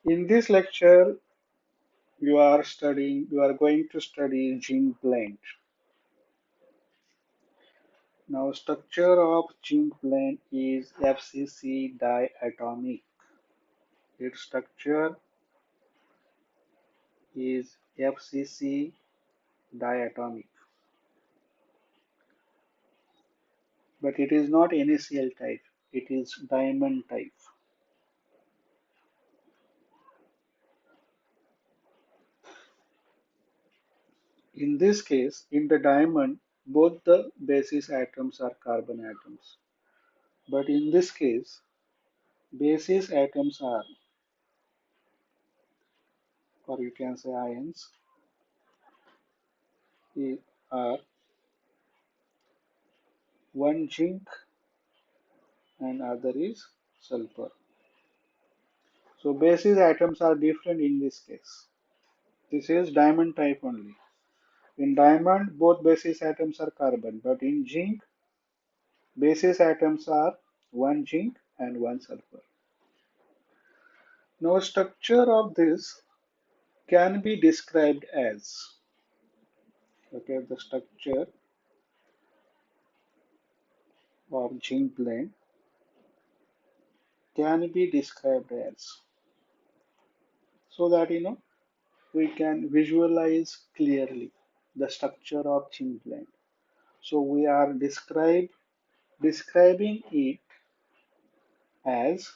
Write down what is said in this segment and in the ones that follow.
In this lecture, you are going to study zinc blende. Now, structure of zinc blende is FCC diatomic. Its structure is FCC diatomic, but it is not NaCl type. It is diamond type. In this case, in the diamond, both the basis atoms are carbon atoms. But in this case, basis atoms are, or you can say ions, are one zinc and other is sulfur. So basis atoms are different in this case. This is diamond type only. In diamond, both basis atoms are carbon, but in zinc, basis atoms are one zinc and one sulfur. Now, structure of this can be described as, okay, the structure of zinc blende can be described as, so that we can visualize clearly the structure of zinc blende. So we are describing it as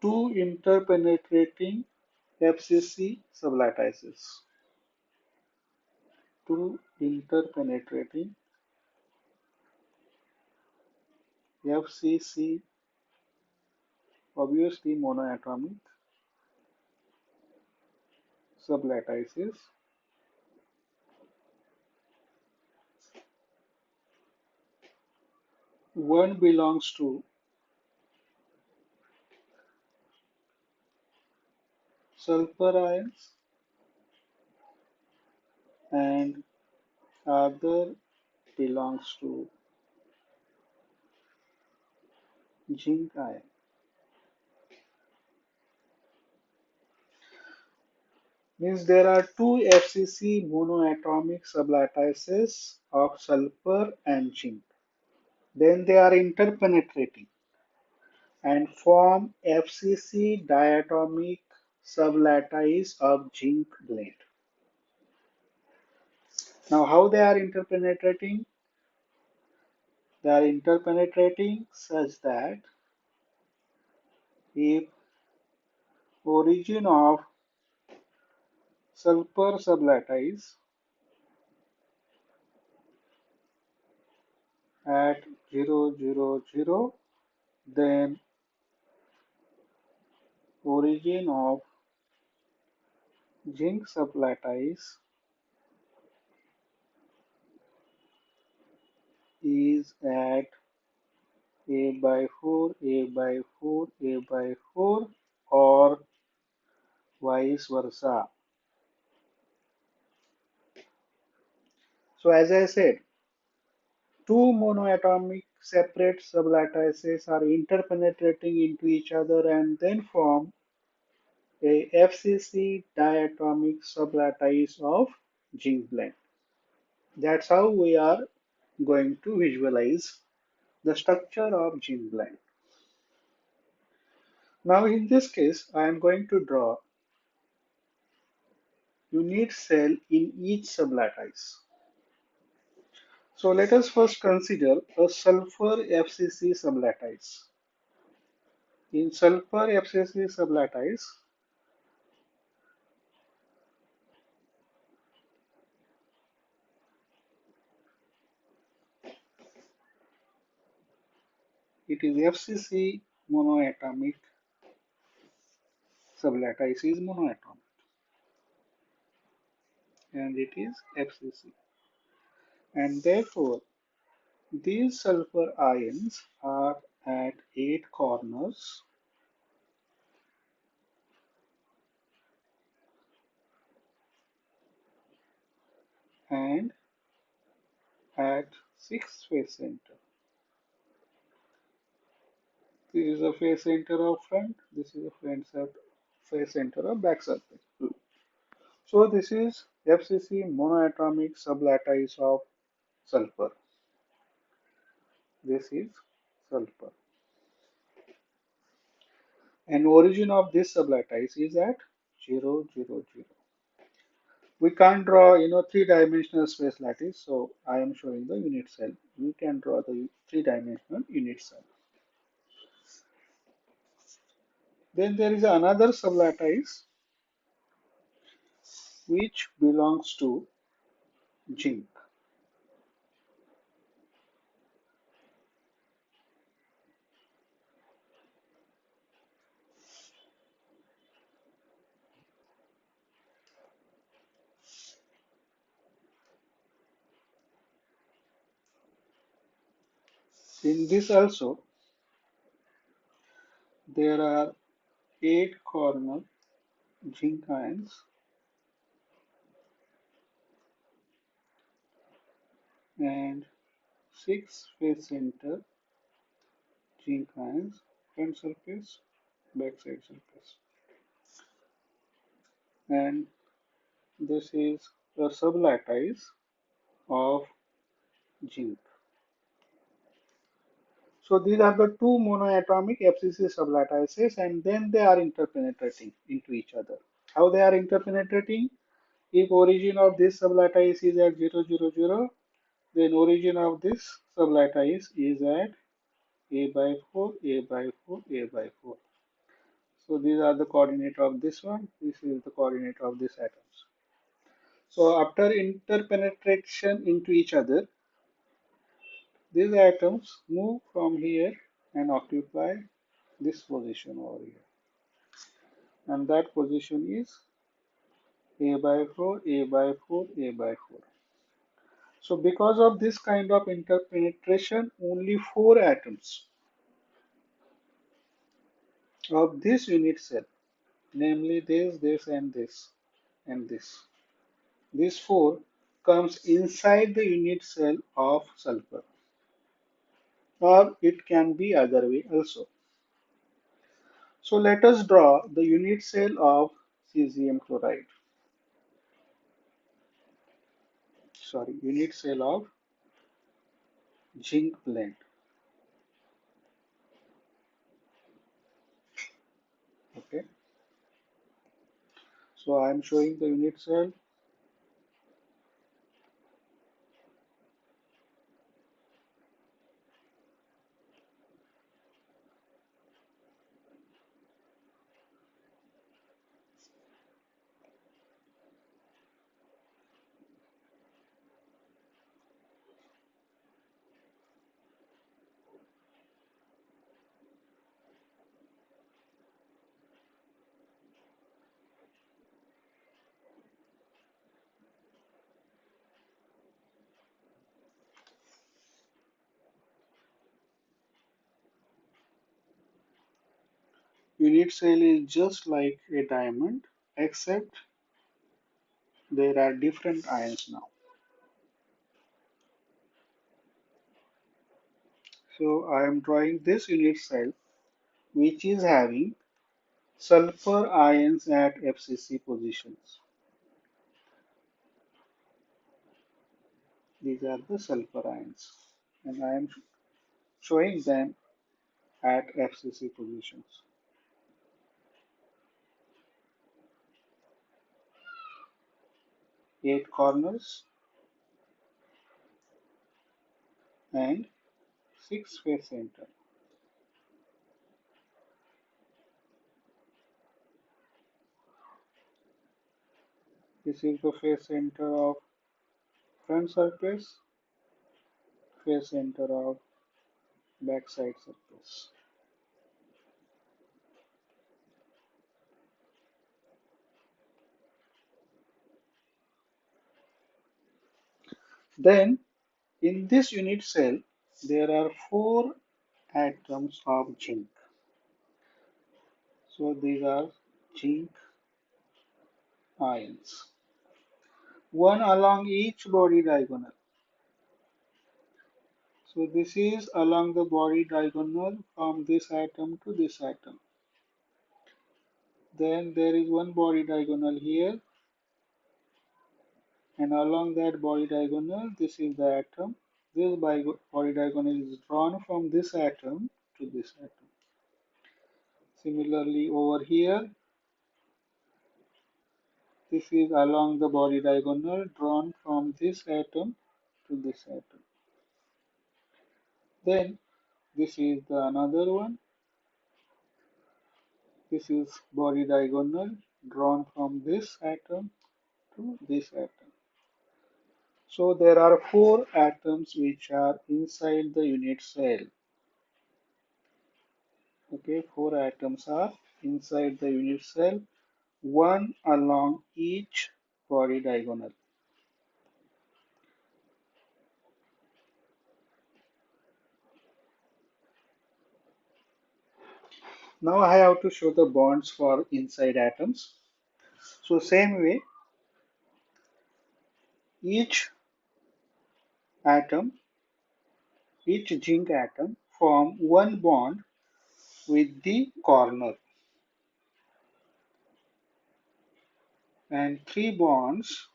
two interpenetrating FCC sublattices. Two interpenetrating FCC, obviously monoatomic sublattices. One belongs to sulfur ions and other belongs to zinc ion. Means there are two FCC monoatomic sublattices of sulfur and zinc. Then they are interpenetrating and form FCC diatomic sublattice of zinc blende. Now, how they are interpenetrating? They are interpenetrating such that if origin of sulfur sublattice at 0, 0, 0, then origin of zinc sublattice is at A by 4, A by 4, A by 4, or vice versa. So as I said, two monoatomic separate sublattices are interpenetrating into each other and then form a FCC diatomic sublattice of zinc blende. That's how we are going to visualize the structure of zinc blende. Now in this case, I am going to draw unit cell in each sublattice. So let us first consider a sulfur FCC sublattice. In sulfur FCC sublattice, it is FCC monoatomic sublattice is monoatomic and it is FCC. And therefore, these sulfur ions are at 8 corners and at 6 face center. This is a face center of front. This is a face center of back surface. So this is FCC monoatomic sublattice of sulfur. This is sulfur. And origin of this sublattice is at 0, 0, 0. We can't draw, three-dimensional space lattice. So I am showing the unit cell. We can draw the three-dimensional unit cell. Then there is another sublattice which belongs to zinc. In this also, there are 8 corner zinc ions and 6 face center zinc ions, front surface, backside surface. And this is a sublattice of zinc. So these are the two monoatomic FCC sublattices, and then they are interpenetrating into each other. How they are interpenetrating? If origin of this sublattice is at 0, 0, 0, then origin of this sublattice is at A by 4, A by 4, A by 4. So these are the coordinate of this one. This is the coordinate of this atoms. So after interpenetration into each other, these atoms move from here and occupy this position over here. And that position is A by 4, A by 4, A by 4. So because of this kind of interpenetration, only 4 atoms of this unit cell, namely this, and this, and this. This 4 comes inside the unit cell of sulfur, or it can be other way also. So let us draw the unit cell of cesium chloride. Sorry, unit cell of zinc blende. Okay, so I am showing the unit cell. Unit cell is just like a diamond, except there are different ions now. So I am drawing this unit cell which is having sulfur ions at FCC positions. These are the sulfur ions, and I am showing them at FCC positions. 8 corners and 6 face center. This is the face center of front surface, face center of backside surface. Then in this unit cell, there are 4 atoms of zinc. So these are zinc ions, one along each body diagonal. So this is along the body diagonal from this atom to this atom. Then there is one body diagonal here, and along that body diagonal, this is the atom. This body diagonal is drawn from this atom to this atom. Similarly, over here, this is along the body diagonal drawn from this atom to this atom. Then this is the another one. This is body diagonal drawn from this atom to this atom. So there are four atoms which are inside the unit cell. Okay, four atoms are inside the unit cell, one along each body diagonal. Now I have to show the bonds for inside atoms. So same way, each atom, each zinc atom form one bond with the corner and three bonds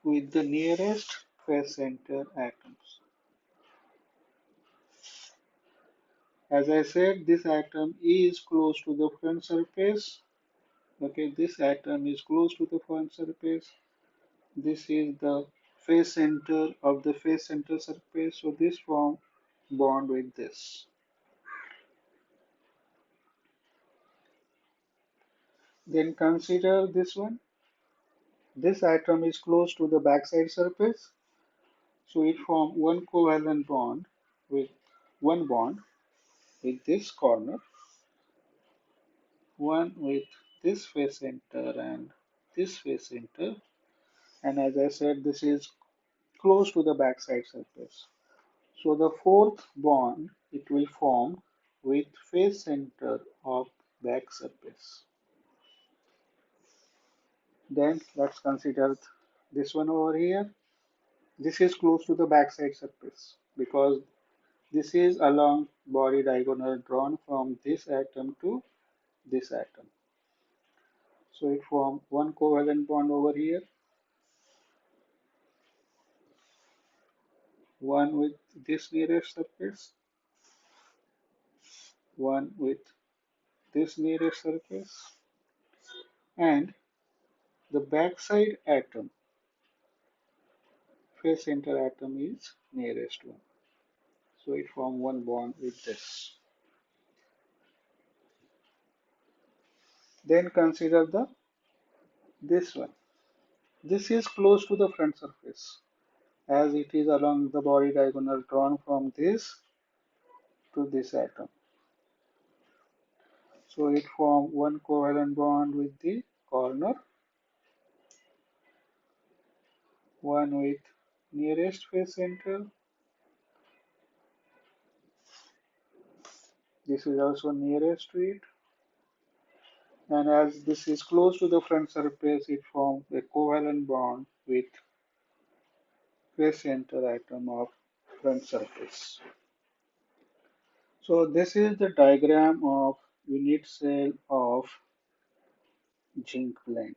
with the nearest face center atoms. As I said, this atom is close to the front surface. Okay, this atom is close to the front surface. This is the face center of the face center surface. So this form bond with this. Then consider this one. This atom is close to the backside surface. So it forms one covalent bond with one bond with this corner, one with this face center and this face center. And as I said, this is close to the backside surface. So the fourth bond it will form with face center of back surface. Then let's consider this one over here. This is close to the backside surface because this is along body diagonal drawn from this atom to this atom. So it forms one covalent bond over here, one with this nearest surface, one with this nearest surface, and the backside atom, face center atom is nearest one. So it forms one bond with this. Then consider this one. This is close to the front surface as it is along the body diagonal drawn from this to this atom. So it forms one covalent bond with the corner, one with nearest face center. This is also nearest to it. And as this is close to the front surface, it forms a covalent bond with face center atom of front surface. So this is the diagram of unit cell of zinc blende.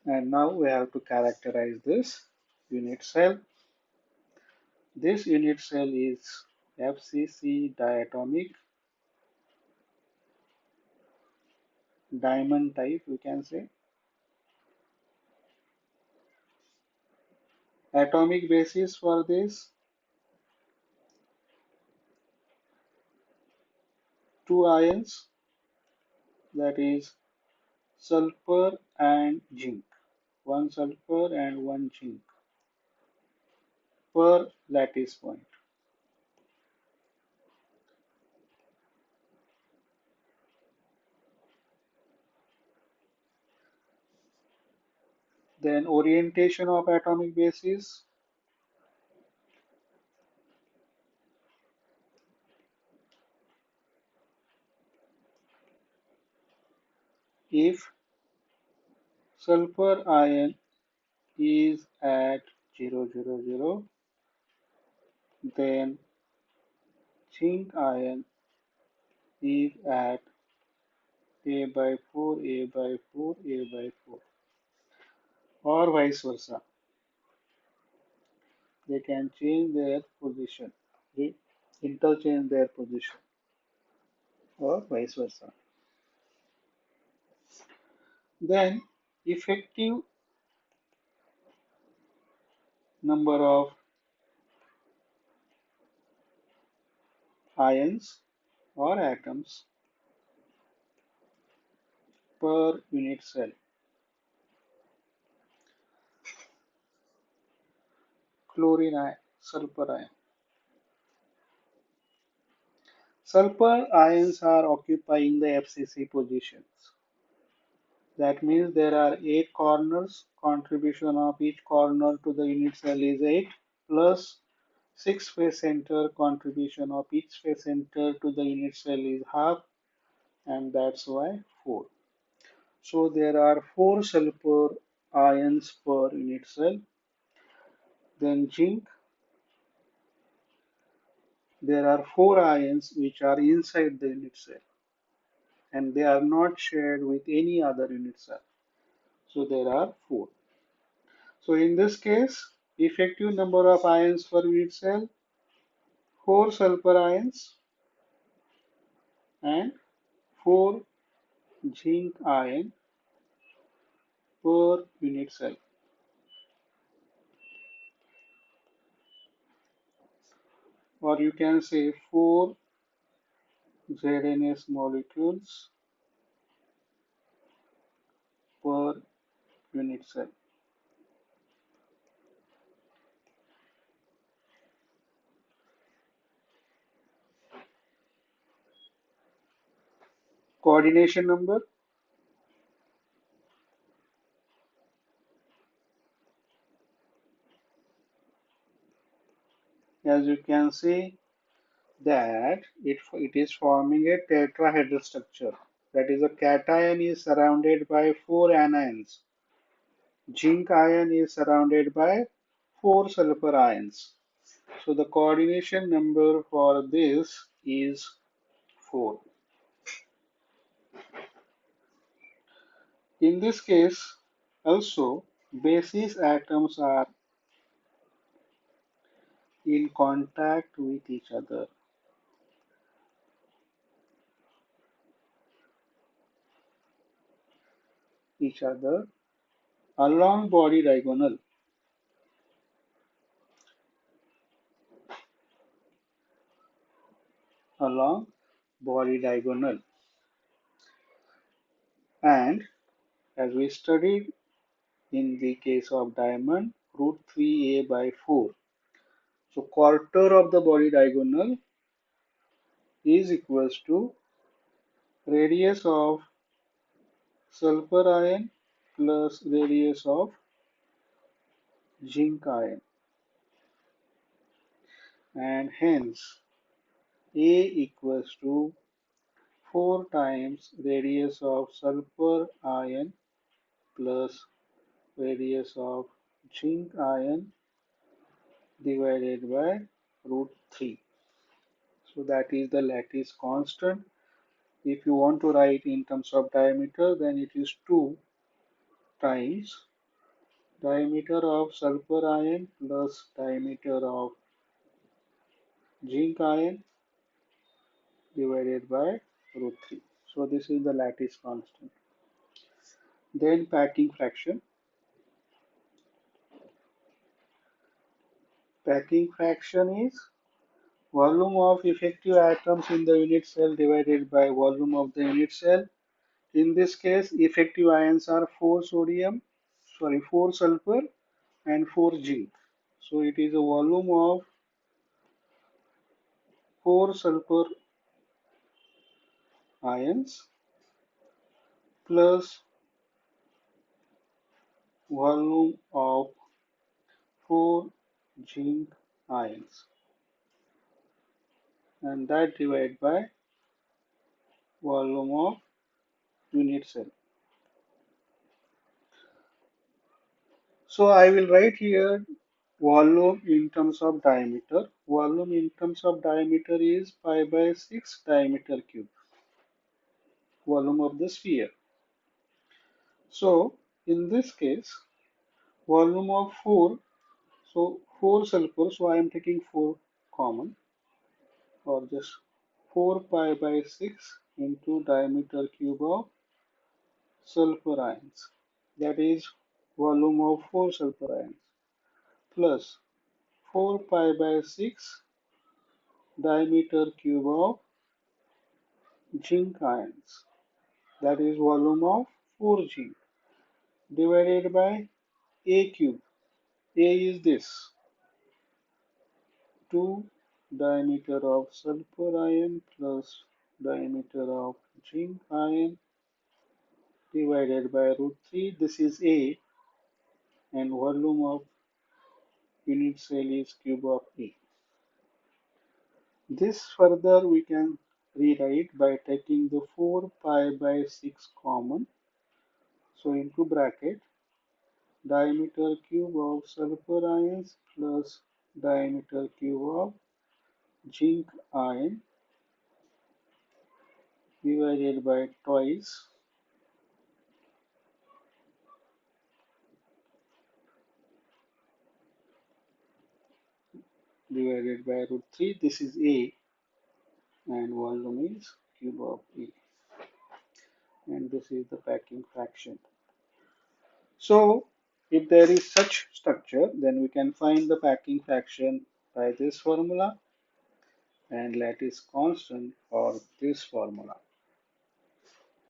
And now we have to characterize this unit cell. This unit cell is FCC diatomic, diamond type we can say. Atomic basis for this, two ions, that is sulfur and zinc. One sulfur and one zinc per lattice point. Then orientation of atomic bases. If sulfur ion is at 0, 0, 0. Then zinc ion is at A by 4, A by 4, A by 4, or vice versa. They can change their position, interchange their position, or vice versa. Then effective number of ions or atoms per unit cell. Chlorine ion, sulfur ion. Sulfur ions are occupying the FCC positions. That means there are 8 corners. Contribution of each corner to the unit cell is 8 plus 6 face center. Contribution of each face center to the unit cell is half, and that's why 4. So there are 4 sulfur ions per unit cell. Then zinc, there are 4 ions which are inside the unit cell and they are not shared with any other unit cell. So there are 4. So in this case, effective number of ions per unit cell, 4 sulfur ions and 4 zinc ion per unit cell. Or you can say 4 ZNS molecules per unit cell. Coordination number, as you can see that it is forming a tetrahedral structure. That is, a cation is surrounded by 4 anions. Zinc ion is surrounded by 4 sulfur ions. So the coordination number for this is 4. In this case, also basis atoms are in contact with each other along body diagonal. Along body diagonal. And as we studied in the case of diamond, root 3a by 4. So quarter of the body diagonal is equals to radius of sulfur ion plus radius of zinc ion, and hence A equals to 4 times radius of sulfur ion plus radius of zinc ion divided by root 3. So that is the lattice constant. If you want to write in terms of diameter, then it is 2 times diameter of sulfur ion plus diameter of zinc ion divided by root 3. So this is the lattice constant. Then packing fraction. Packing fraction is volume of effective atoms in the unit cell divided by volume of the unit cell. In this case, effective ions are 4 sulfur and 4 zinc. So it is a volume of 4 sulfur ions plus volume of 4 zinc ions, and that divided by volume of unit cell. So I will write here volume in terms of diameter. Volume in terms of diameter is pi by 6 diameter cube, volume of the sphere. So in this case, volume of 4, so 4 sulfur, so I am taking 4 common, or just 4 pi by 6 into diameter cube of sulfur ions. That is volume of 4 sulfur ions plus 4 pi by 6 diameter cube of zinc ions. That is volume of 4 zinc divided by A cube. A is this 2 diameter of sulfur ion plus diameter of zinc ion divided by root 3. This is A, and volume of unit cell is cube of A. This further we can rewrite by taking the 4 pi by 6 common. So into bracket diameter cube of sulfur ions plus diameter cube of zinc ion divided by twice divided by root 3. This is A, and volume is cube of A, and this is the packing fraction. So if there is such structure, then we can find the packing fraction by this formula and lattice constant or this formula.